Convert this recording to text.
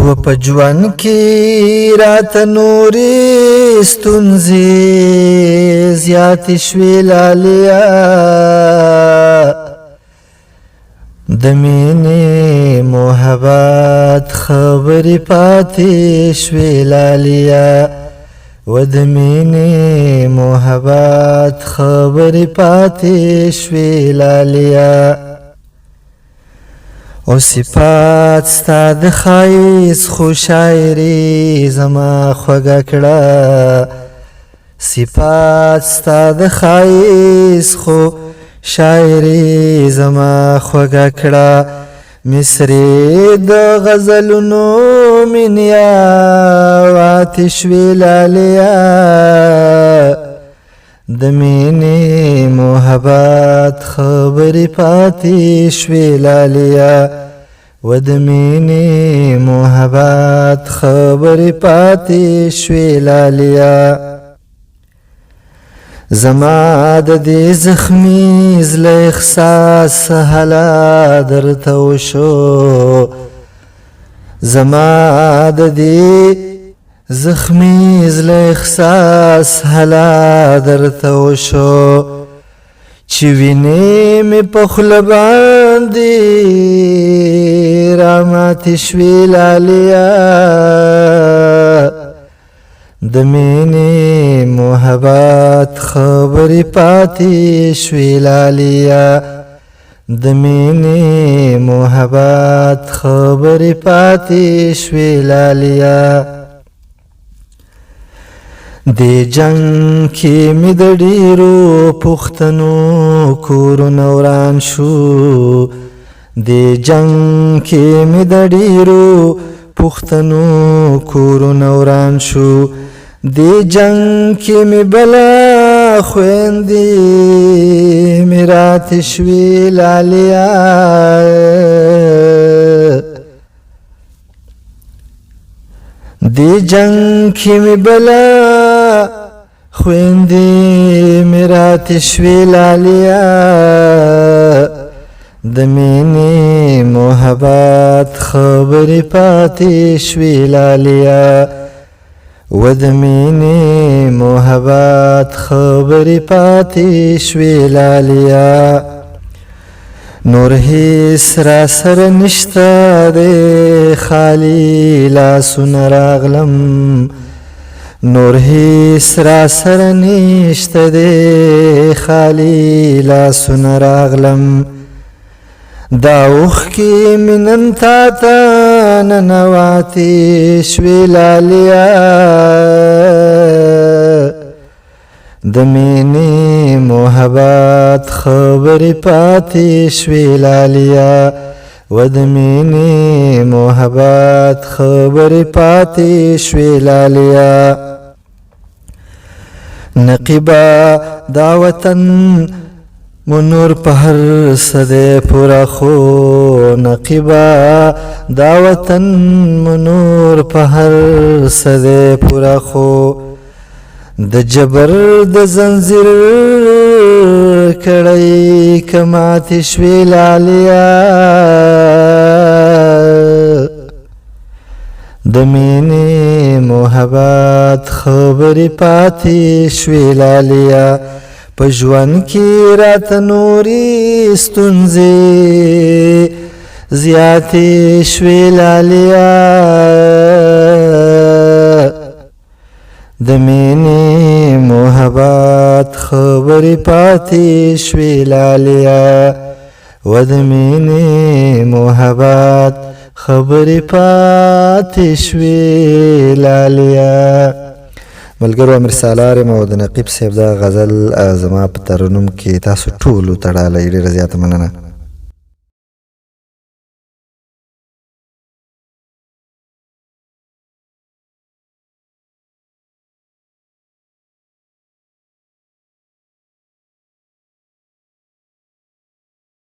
و په ژوند کې راته نورې ستونزې زیاتې شوې لالیا د مینې محبت خبرې پاتې شوې لالیا و د مینې محبت خبرې پاتې شوې لالیا او صفات ستا د ښایست خو شاعري زما خوږه کړه صفات ستا د ښایست خو شاعري زما خوږه کړه مصرې د غزلونو منیا واتې شوې لالیا د مینې محبت خبرې پاتې شوې لالیا و د مینې محبت خبرې پاتې شوې لالیا زما د دې زخمي زړه احساس هلا درته وشو زما د دې زخمی زړه احساس هلا درته وشو چې وینې مې په خوله باندې راماتې شوې لالیا د مینې محبت خبرې پاتې شوې لالیا د مینې محبت خبرې پاتې شوې لالیا دی جنگ کې مې د ډېرو پښتنو کورونه وران شو دی جنگ کې مې د ډېرو پښتنو کورونه وران شو دی جنگ کې مې بلا خویندې مې راتې شوې لالیا دی جنگ کې مې بلا خویندې مې راتې شوې لالیا د مینې محبت خبرې پاتې شوې لالیا و د مینې محبت خبرې پاتې شوې لالیا نور هیڅ را سره نشته دی خالی لاسونه راغلم نور هیڅ را سره نشته دی خالی لاسونه راغلم دا اوښکې مې نن تا ته ننواتې شوې لالیا د مینې محبت خبرې پاتې شوې لالیا و د مینې محبت خبرې پاتې شوې لالیا نقیبا دا وطن منور په هر څه دی پوره خو نقیبا دا وطن منور په هر څه دی پوره خو د جبر د زنځیر کړۍ که ماتې شوې لالیا د مینې محبت خبرې پاتې شوې لالیا په ژوند کې راته نورې ستونزې زیاتې شوې لالیا د مینې محبت خبرې پاتې شوې لالیا و د مینې محبت خبرې پاتې شوې لالیا ملګرو امیر سالار یم او د نقیب صاحب دا غزل زما په ترنم کې تاسو ټولو ته ډالۍ ډېره زیاته مننه